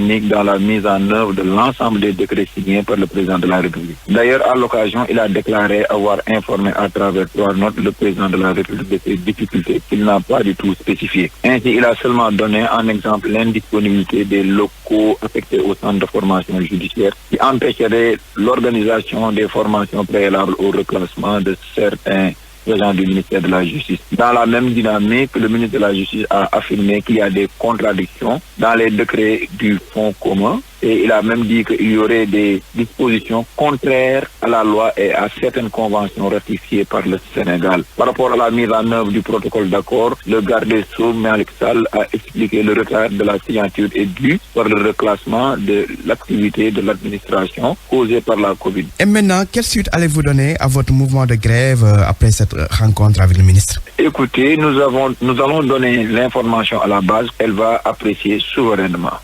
technique dans la mise en œuvre de l'ensemble des décrets signés par le président de la République. D'ailleurs, à l'occasion, il a déclaré avoir informé à travers 3 notes le président de la République de ses difficultés qu'il n'a pas du tout spécifiées. Ainsi, il a seulement donné en exemple l'indisponibilité des locaux affectés au centre de formation judiciaire qui empêcherait l'organisation des formations préalables au reclassement de certains agents du ministère de la Justice. Dans la même dynamique, le ministre de la Justice a affirmé qu'il y a des contradictions dans les décrets du Fonds commun et il a même dit qu'il y aurait des dispositions contraires à la loi et à certaines conventions ratifiées par le Sénégal. Par rapport à la mise en œuvre du protocole d'accord, le garde des Sceaux, Malick Sall, a expliqué le retard de la signature est dû par le reclassement de l'activité de l'administration causée par la Covid. Et maintenant, quelle suite allez-vous donner à votre mouvement de grève après cette rencontre avec le ministre? Écoutez, nous allons donner l'information à la base, elle va apprécier souverainement.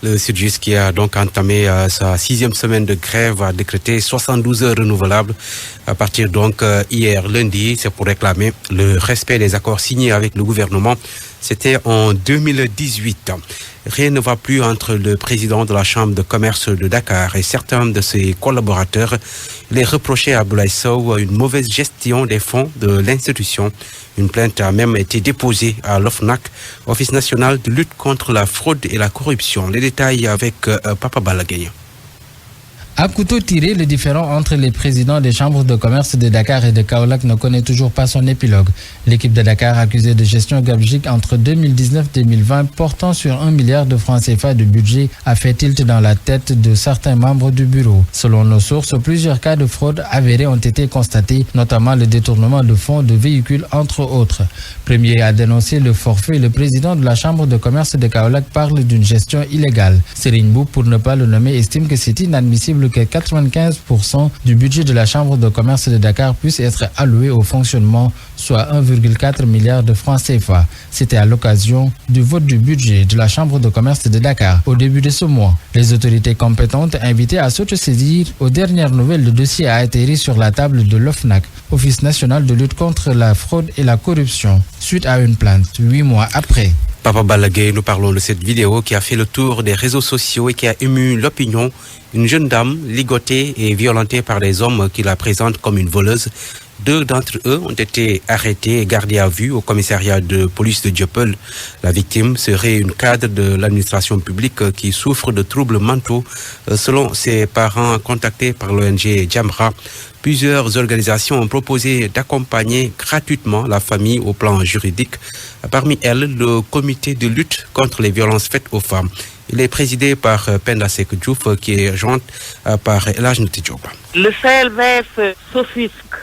Le Sudjust, qui a donc entamé sa 6e semaine de grève, a décrété 72 heures renouvelables à partir donc hier lundi. C'est pour réclamer le respect des accords signés avec le gouvernement. C'était en 2018. Rien ne va plus entre le président de la Chambre de commerce de Dakar et certains de ses collaborateurs. Il est reproché à Abdoulaye Sow une mauvaise gestion des fonds de l'institution. Une plainte a même été déposée à l'OFNAC, Office national de lutte contre la fraude et la corruption. Les détails avec Papa Balagaye. À couteau tiré, le différend entre les présidents des chambres de commerce de Dakar et de Kaolack ne connaît toujours pas son épilogue. L'équipe de Dakar accusée de gestion gabegique entre 2019-2020 portant sur 1 milliard de francs CFA de budget a fait tilt dans la tête de certains membres du bureau. Selon nos sources, plusieurs cas de fraude avérés ont été constatés, notamment le détournement de fonds de véhicules entre autres. Premier à dénoncer le forfait, le président de la chambre de commerce de Kaolack parle d'une gestion illégale. Serigne Mboup, pour ne pas le nommer, estime que c'est inadmissible que 95% du budget de la Chambre de commerce de Dakar puisse être alloué au fonctionnement, soit 1,4 milliard de francs CFA. C'était à l'occasion du vote du budget de la Chambre de commerce de Dakar au début de ce mois. Les autorités compétentes invitées à s'autosaisir, aux dernières nouvelles, le dossier a atterri sur la table de l'OFNAC, Office national de lutte contre la fraude et la corruption, suite à une plainte 8 mois après. Papa Balagaye, nous parlons de cette vidéo qui a fait le tour des réseaux sociaux et qui a ému l'opinion. Une jeune dame ligotée et violentée par des hommes qui la présentent comme une voleuse. 2 d'entre eux ont été arrêtés et gardés à vue au commissariat de police de Dieuppeul. La victime serait une cadre de l'administration publique qui souffre de troubles mentaux. Selon ses parents contactés par l'ONG Jamra, plusieurs organisations ont proposé d'accompagner gratuitement la famille au plan juridique. Parmi elles, le comité de lutte contre les violences faites aux femmes. Il est présidé par Penda Seck Diouf, qui est jointe par El Hadj Nti Diop. Le CLVF s'offusque,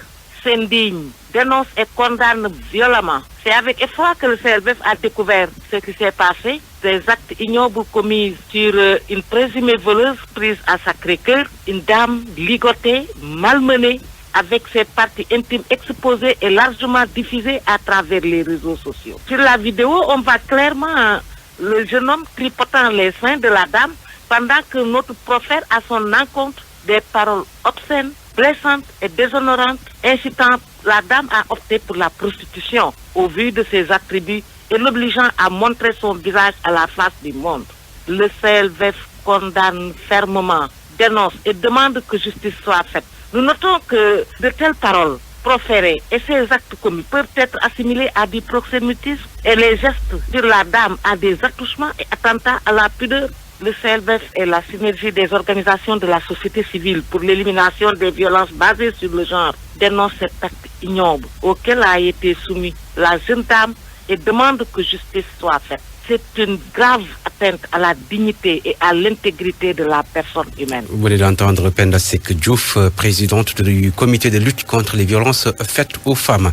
s'indigne, dénonce et condamne violemment. C'est avec effroi que le CLVF a découvert ce qui s'est passé, des actes ignobles commis sur une présumée voleuse prise à Sacré-Cœur, une dame ligotée, malmenée, avec ses parties intimes exposées et largement diffusées à travers les réseaux sociaux. Sur la vidéo, on voit clairement le jeune homme tripotant les seins de la dame pendant que notre profère à son encontre des paroles obscènes, blessantes et déshonorantes, incitant la dame à opter pour la prostitution au vu de ses attributs et l'obligeant à montrer son visage à la face du monde. Le CLVF condamne fermement, dénonce et demande que justice soit faite. Nous notons que de telles paroles proférées et ces actes commis peuvent être assimilés à du proxénétisme et les gestes sur la dame à des attouchements et attentats à la pudeur. Le CLVF et la synergie des organisations de la société civile pour l'élimination des violences basées sur le genre dénonce cet acte ignoble auquel a été soumise la jeune dame et demande que justice soit faite. C'est une grave atteinte à la dignité et à l'intégrité de la personne humaine. Vous venez d'entendre Penda Seck Diouf, présidente du comité de lutte contre les violences faites aux femmes.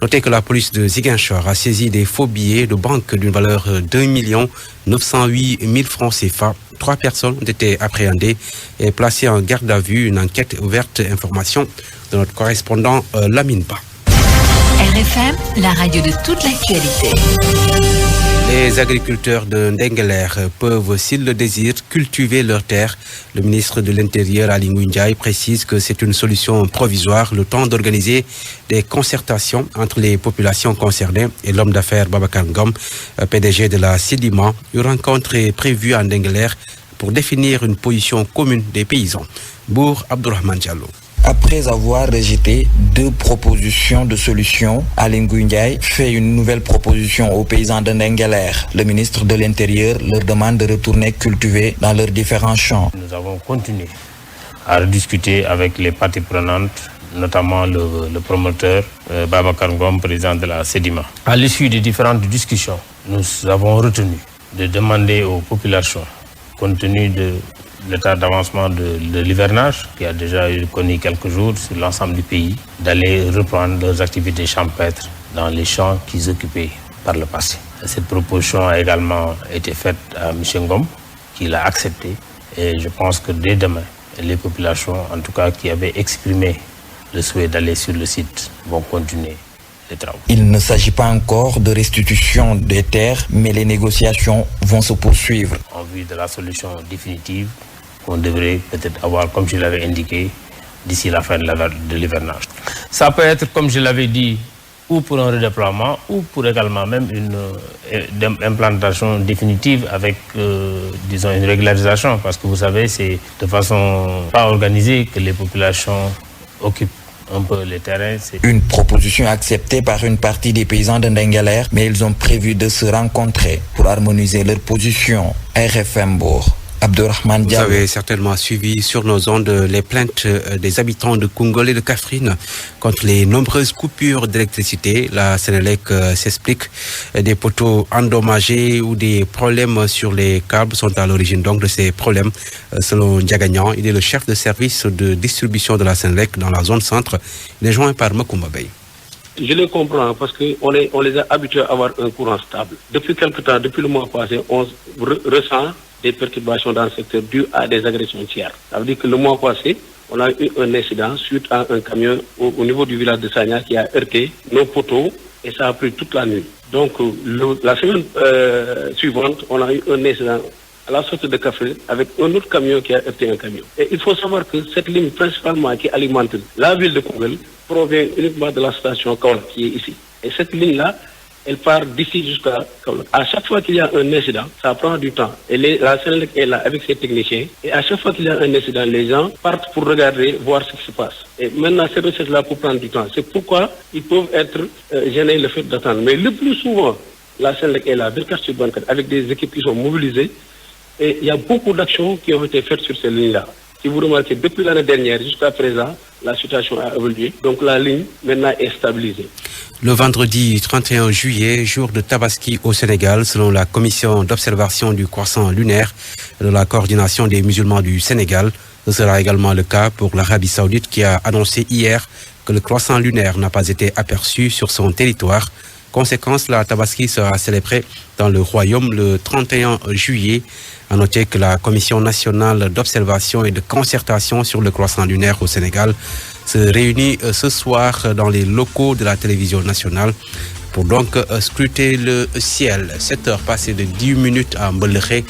Notez que la police de Ziguinchor a saisi des faux billets de banque d'une valeur d'1 908 000 francs CFA. 3 personnes ont été appréhendées et placées en garde à vue. Une enquête ouverte. Information de notre correspondant Lamine Ba. RFM, la radio de toute l'actualité. Les agriculteurs de Ndengler peuvent, s'ils le désirent, cultiver leurs terres. Le ministre de l'Intérieur, Aly Ngouille Ndiaye, précise que c'est une solution provisoire, le temps d'organiser des concertations entre les populations concernées et l'homme d'affaires Babacar Ngom, PDG de la Sedima. Une rencontre est prévue à Ndengler pour définir une position commune des paysans. Bour Abdourahmane Diallo. Après avoir rejeté 2 propositions de solutions, Aly Ngouille Ndiaye fait une nouvelle proposition aux paysans de Ndengler. Le ministre de l'Intérieur leur demande de retourner cultiver dans leurs différents champs. Nous avons continué à rediscuter avec les parties prenantes, notamment le promoteur Babacar Ngom, président de la Sedima. À l'issue des différentes discussions, nous avons retenu de demander aux populations, compte tenu de l'état d'avancement de l'hivernage, qui a déjà connu quelques jours sur l'ensemble du pays, d'aller reprendre leurs activités champêtres dans les champs qu'ils occupaient par le passé. Cette proposition a également été faite à M. Ngom, qui l'a acceptée, et je pense que dès demain, les populations, en tout cas qui avaient exprimé le souhait d'aller sur le site, vont continuer les travaux. Il ne s'agit pas encore de restitution des terres, mais les négociations vont se poursuivre. En vue de la solution définitive, qu'on devrait peut-être avoir, comme je l'avais indiqué, d'ici la fin de l'hivernage. Ça peut être, comme je l'avais dit, ou pour un redéploiement, ou pour également même une implantation définitive avec, disons, une régularisation. Parce que vous savez, c'est de façon pas organisée que les populations occupent un peu les terrains. Une proposition acceptée par une partie des paysans de Ndengler, mais ils ont prévu de se rencontrer pour harmoniser leurs positions. RFM Bour. Abdourahmane Diallo. Vous avez certainement suivi sur nos ondes les plaintes des habitants de Koungheul et de Kaffrine contre les nombreuses coupures d'électricité. La Sénélec s'explique. Des poteaux endommagés ou des problèmes sur les câbles sont à l'origine donc de ces problèmes. Selon Diagagnan, il est le chef de service de distribution de la Sénélec dans la zone centre. Il est joint par Makoumba Bey. Je les comprends parce qu'on les a habitués à avoir un courant stable. Depuis quelque temps, depuis le mois passé, on ressent des perturbations dans le secteur dues à des agressions tiers. Ça veut dire que le mois passé, on a eu un incident suite à un camion au niveau du village de Sagna qui a heurté nos poteaux et ça a pris toute la nuit. Donc la semaine suivante, on a eu un incident à la sortie de Kaffrine avec un autre camion qui a heurté un camion. Et il faut savoir que cette ligne principalement qui alimente la ville de Koungheul provient uniquement de la station Kaolack qui est ici. Et cette ligne-là, elle part d'ici jusqu'à Kaolack. À chaque fois qu'il y a un incident, ça prend du temps. Et la Sénélec est là avec ses techniciens. Et à chaque fois qu'il y a un incident, les gens partent pour regarder, voir ce qui se passe. Et maintenant, ces recherches-là pour prendre du temps. C'est pourquoi ils peuvent être gênés le fait d'attendre. Mais le plus souvent, la Sénélec est là, avec des équipes qui sont mobilisées. Et il y a beaucoup d'actions qui ont été faites sur ces lignes-là. Si vous remarquez, depuis l'année dernière jusqu'à présent, la situation a évolué. Donc la ligne, maintenant, est stabilisée. Le vendredi 31 juillet, jour de Tabaski au Sénégal, selon la commission d'observation du croissant lunaire de la coordination des musulmans du Sénégal. Ce sera également le cas pour l'Arabie Saoudite qui a annoncé hier que le croissant lunaire n'a pas été aperçu sur son territoire. Conséquence, la Tabaski sera célébrée dans le royaume le 31 juillet. À noter que la Commission nationale d'observation et de concertation sur le croissant lunaire au Sénégal se réunit ce soir dans les locaux de la télévision nationale pour donc scruter le ciel. 7h passées de 10 minutes à Mboléré.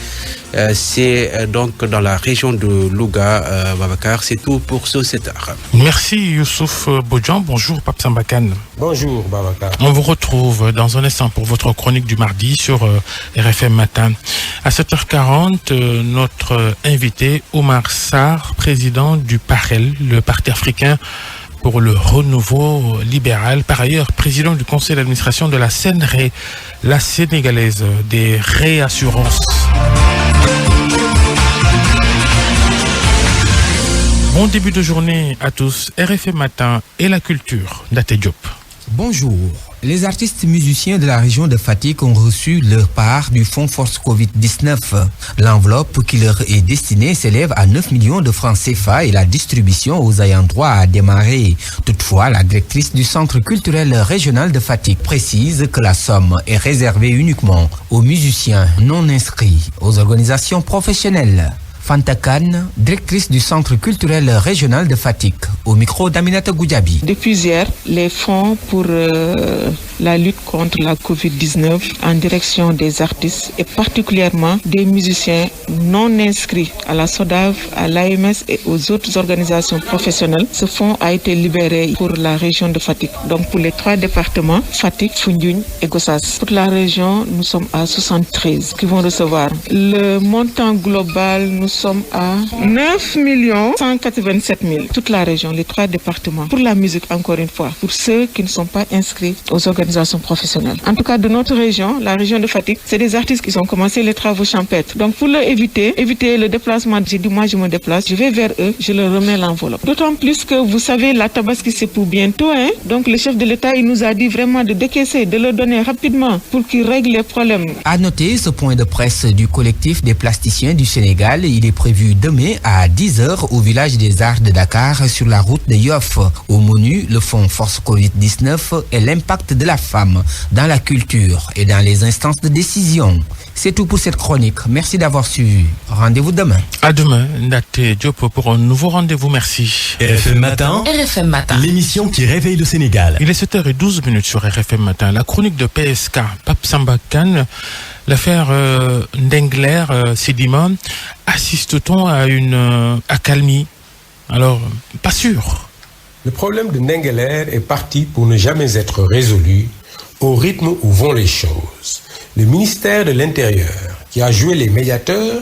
C'est donc dans la région de Louga. Babacar, c'est tout pour ce 7h. Merci Youssouf Bodjan. Bonjour Pape Sambakane. Bonjour Babacar. On vous retrouve dans un instant pour votre chronique du mardi sur RFM Matin. À 7h40, notre invité Oumar Sarr, président du PAREL, le Parti africain pour le renouveau libéral, par ailleurs président du conseil d'administration de la CNRE, la sénégalaise des réassurances. Bon début de journée à tous. RFM Matin et la culture. Ndate Diop. Bonjour. Les artistes musiciens de la région de Fatick ont reçu leur part du fonds Force Covid-19. L'enveloppe qui leur est destinée s'élève à 9 millions de francs CFA et la distribution aux ayants droit a démarré. Toutefois, la directrice du Centre culturel régional de Fatick précise que la somme est réservée uniquement aux musiciens non inscrits, aux organisations professionnelles. Fanta Kane, directrice du Centre culturel régional de Fatick, au micro d'Aminata Goudiaby. Depuis hier, les fonds pour la lutte contre la Covid-19 en direction des artistes et particulièrement des musiciens non inscrits à la SODAV, à l'AMS et aux autres organisations professionnelles, ce fonds a été libéré pour la région de Fatick. Donc pour les 3 départements, Fatick, Foundiougne et Gossas. Pour la région, nous sommes à 73 qui vont recevoir. Le montant global, nous sommes à 9 187 000. Toute la région, les 3 départements. Pour la musique, encore une fois, pour ceux qui ne sont pas inscrits aux organisations professionnelles. En tout cas, de notre région, la région de Fatick, c'est des artistes qui ont commencé les travaux champêtres. Donc pour leur éviter le déplacement, j'ai dit moi je me déplace, je vais vers eux, je leur remets l'enveloppe. D'autant plus que vous savez, la Tabaski c'est pour bientôt. Donc le chef de l'État, il nous a dit vraiment de décaisser, de leur donner rapidement pour qu'ils règlent les problèmes. À noter ce point de presse du collectif des plasticiens du Sénégal. Il est prévu demain à 10h au village des Arts de Dakar sur la route de Yoff. Au menu, le fonds Force Covid-19 et l'impact de la femme dans la culture et dans les instances de décision. C'est tout pour cette chronique. Merci d'avoir suivi. Rendez-vous demain. À demain, Naté Diop pour un nouveau rendez-vous. Merci. RFM Matin. RFM Matin. L'émission qui réveille le Sénégal. Il est 7h12 sur RFM Matin. La chronique de PSK, Pape Samba Kane. L'affaire Ndengler, Sedima. Assiste-t-on à une accalmie? Alors, pas sûr. Le problème de Ndengler est parti pour ne jamais être résolu au rythme où vont les choses. Le ministère de l'Intérieur, qui a joué les médiateurs,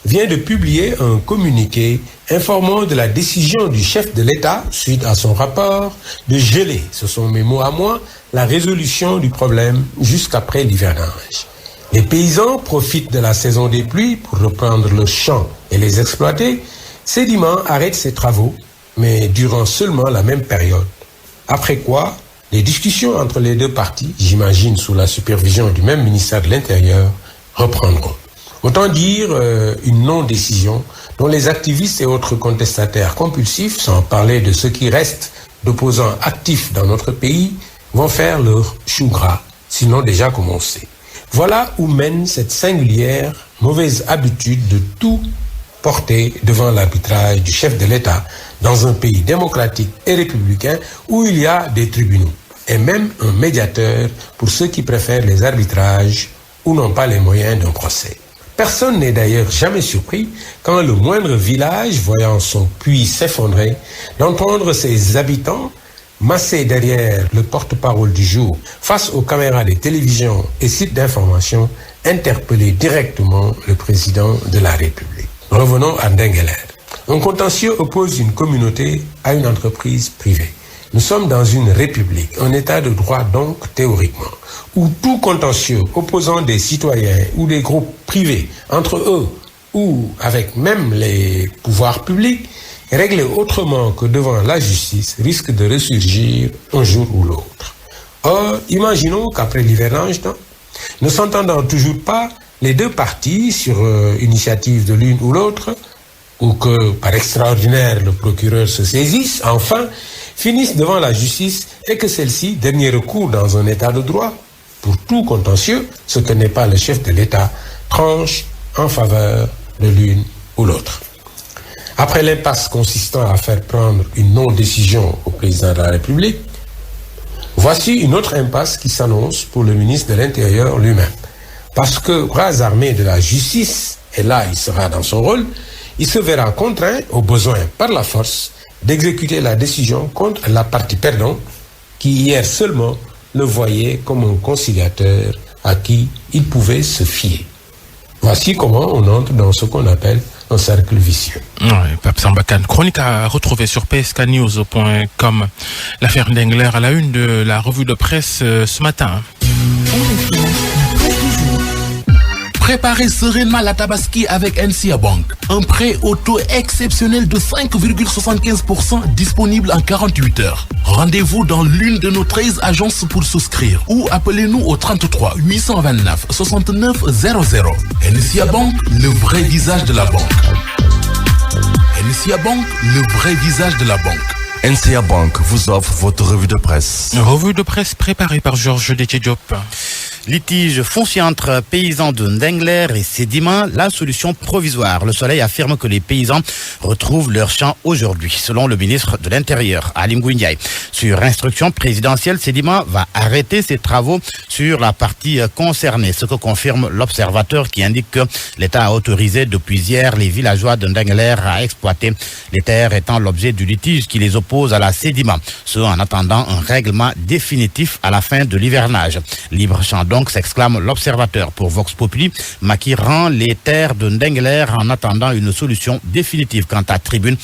vient de publier un communiqué informant de la décision du chef de l'État, suite à son rapport, de geler, ce sont mes mots à moi, la résolution du problème jusqu'après l'hivernage. Les paysans profitent de la saison des pluies pour reprendre leurs champs et les exploiter. Sedima arrête ses travaux, mais durant seulement la même période. Après quoi, les discussions entre les 2 parties, j'imagine sous la supervision du même ministère de l'Intérieur, reprendront. Autant dire une non-décision dont les activistes et autres contestataires compulsifs, sans parler de ceux qui restent d'opposants actifs dans notre pays, vont faire leur chou gras, sinon déjà commencé. Voilà où mène cette singulière mauvaise habitude de tout porter devant l'arbitrage du chef de l'État dans un pays démocratique et républicain où il y a des tribunaux et même un médiateur pour ceux qui préfèrent les arbitrages ou n'ont pas les moyens d'un procès. Personne n'est d'ailleurs jamais surpris quand le moindre village, voyant son puits s'effondrer, d'entendre ses habitants massés derrière le porte-parole du jour face aux caméras des télévisions et sites d'information, interpeller directement le président de la République. Revenons à Ndengler. Un contentieux oppose une communauté à une entreprise privée. Nous sommes dans une république, un état de droit donc théoriquement, où tout contentieux opposant des citoyens ou des groupes privés entre eux ou avec même les pouvoirs publics, réglé autrement que devant la justice, risque de ressurgir un jour ou l'autre. Or, imaginons qu'après l'hivernage, ne s'entendant toujours pas, les 2 parties, sur initiative de l'une ou l'autre, ou que, par extraordinaire, le procureur se saisisse, enfin, finissent devant la justice et que celle-ci, dernier recours dans un état de droit, pour tout contentieux, ce que n'est pas le chef de l'État, tranche en faveur de l'une ou l'autre. Après l'impasse consistant à faire prendre une non-décision au président de la République, voici une autre impasse qui s'annonce pour le ministre de l'Intérieur lui-même. Parce que, bras armé de la justice, et là il sera dans son rôle, il se verra contraint, au besoin par la force, d'exécuter la décision contre la partie perdante, qui hier seulement le voyait comme un conciliateur à qui il pouvait se fier. Voici comment on entre dans ce qu'on appelle un cercle vicieux. Oui, Pape Samba Kane. Chronique à retrouver sur psknews.com. L'affaire Ndengler à la une de la revue de presse ce matin. Préparez sereinement la Tabaski avec NCA Bank. Un prêt au taux exceptionnel de 5,75% disponible en 48 heures. Rendez-vous dans l'une de nos 13 agences pour souscrire ou appelez-nous au 33 829 69 00. NCA Bank, le vrai visage de la banque. NCA Bank, le vrai visage de la banque. NCA Bank vous offre votre revue de presse. Revue de presse préparée par Georges Détié Diop. Litige foncier entre paysans de Ndengler et Sedima, la solution provisoire. Le Soleil affirme que les paysans retrouvent leurs champs aujourd'hui, selon le ministre de l'Intérieur, Aly Ngouille Ndiaye. Sur instruction présidentielle, Sedima va arrêter ses travaux sur la partie concernée, ce que confirme l'Observateur qui indique que l'État a autorisé depuis hier les villageois de Ndengler à exploiter les terres étant l'objet du litige qui les oppose à la Sedima, ce en attendant un règlement définitif à la fin de l'hivernage. Libre champ donc, s'exclame l'Observateur. Pour Vox Populi, Macky rend les terres de Ndengler en attendant une solution définitive. Quant à Tribune,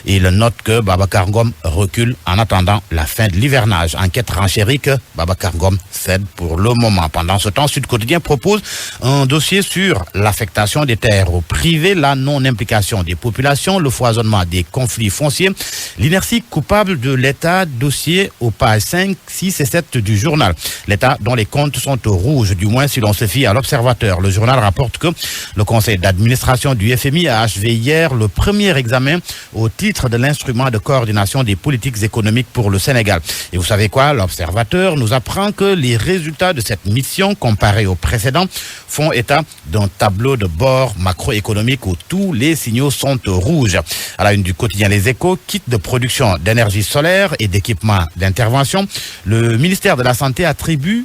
il note que Babacar Ngom recule en attendant la fin de l'hivernage. Enquête renchérit que Babacar Ngom cède pour le moment. Pendant ce temps, Sud Quotidien propose un dossier sur l'affectation des terres au privé, la non-implication des populations, le foisonnement des conflits fonciers, l'inertie coupable de l'État, dossier aux pages 5, 6 et 7 du journal. L'État dont les comptes sont au rouge, du moins si l'on se fie à l'Observateur. Le journal rapporte que le conseil d'administration du FMI a achevé hier le premier examen au titre de l'instrument de coordination des politiques économiques pour le Sénégal. Et vous savez quoi? L'Observateur nous apprend que les résultats de cette mission, comparés aux précédents, font état d'un tableau de bord macroéconomique où tous les signaux sont au rouge. À la une du quotidien Les Échos, kit de production d'énergie solaire et d'équipements d'intervention, le ministère de la Santé attribue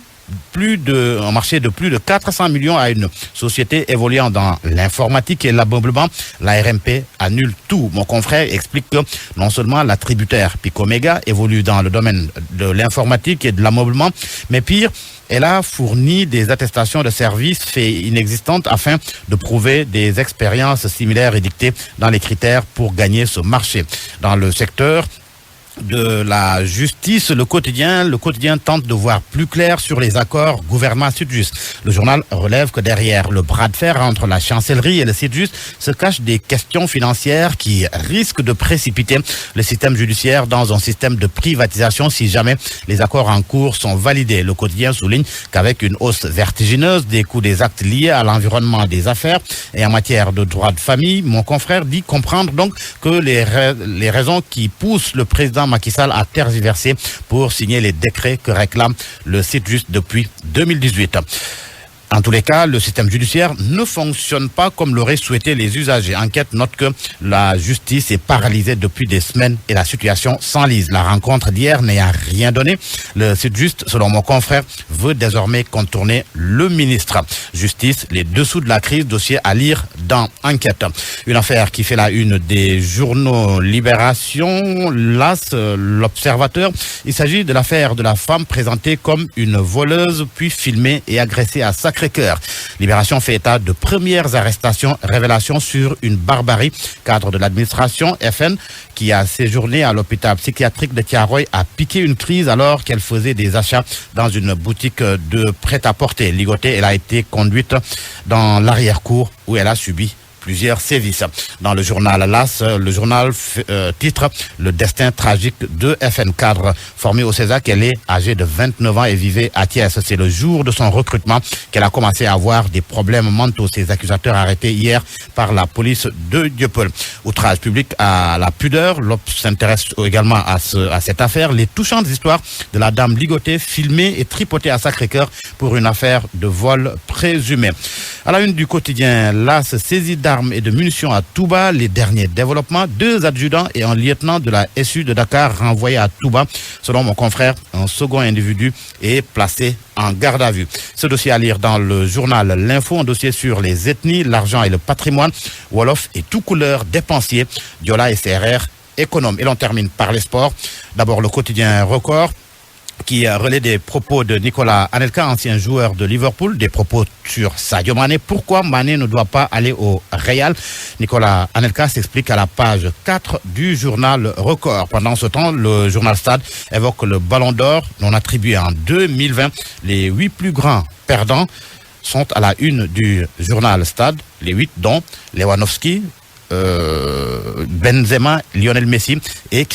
un marché de plus de 400 millions à une société évoluant dans l'informatique et l'ameublement. La RMP annule tout. Mon confrère explique que non seulement la tributaire Picomega évolue dans le domaine de l'informatique et de l'ameublement, mais pire, elle a fourni des attestations de services faits inexistantes afin de prouver des expériences similaires et dictées dans les critères pour gagner ce marché. Dans le secteur de la justice, le quotidien tente de voir plus clair sur les accords gouvernement-Sytjust. Le journal relève que derrière le bras de fer entre la chancellerie et le Sytjust se cachent des questions financières qui risquent de précipiter le système judiciaire dans un système de privatisation si jamais les accords en cours sont validés. Le quotidien souligne qu'avec une hausse vertigineuse des coûts des actes liés à l'environnement des affaires et en matière de droit de famille, mon confrère dit comprendre donc que les raisons qui poussent le président Macky Sall a tergiversé pour signer les décrets que réclame le Sytjust depuis 2018. En tous les cas, le système judiciaire ne fonctionne pas comme l'auraient souhaité les usagers. Enquête note que la justice est paralysée depuis des semaines et la situation s'enlise. La rencontre d'hier n'a rien donné. Le Sytjust, selon mon confrère, veut désormais contourner le ministre. Justice, les dessous de la crise, dossier à lire dans Enquête. Une affaire qui fait la une des journaux Libération, l'As, l'Observateur. Il s'agit de l'affaire de la femme présentée comme une voleuse puis filmée et agressée à Sacré-Cœur. Libération fait état de premières arrestations, révélations sur une barbarie. Cadre de l'administration, FN, qui a séjourné à l'hôpital psychiatrique de Thiaroye, a piqué une crise alors qu'elle faisait des achats dans une boutique de prêt-à-porter. Ligotée, elle a été conduite dans l'arrière-cour où elle a subi plusieurs sévices. Dans le journal LAS, le journal titre « Le destin tragique de FN cadre ». Formée au CESAC, elle est âgée de 29 ans et vivait à Thiès. C'est le jour de son recrutement qu'elle a commencé à avoir des problèmes mentaux. Ses accusateurs arrêtés hier par la police de Dieuppeul. Outrage public à la pudeur. L'Obs s'intéresse également à cette affaire. Les touchantes histoires de la dame ligotée, filmée et tripotée à Sacré-Cœur pour une affaire de vol présumé. À la une du quotidien LAS, saisie d'armes et de munitions à Touba, les derniers développements, 2 adjudants et un lieutenant de la SU de Dakar renvoyés à Touba. Selon mon confrère, un second individu est placé en garde à vue. Ce dossier à lire dans le journal L'Info, un dossier sur les ethnies, l'argent et le patrimoine, Wolof et tout couleur dépensier, Diola et CRR économes. Et l'on termine par les sports. D'abord le quotidien Record, qui relaie des propos de Nicolas Anelka, ancien joueur de Liverpool, des propos sur Sadio Mané. Pourquoi Mané ne doit pas aller au Real? Nicolas Anelka s'explique à la page 4 du journal Record. Pendant ce temps, le journal Stade évoque le Ballon d'Or non attribué en 2020. Les 8 plus grands perdants sont à la une du journal Stade, les 8 dont Lewandowski, Benzema, Lionel Messi et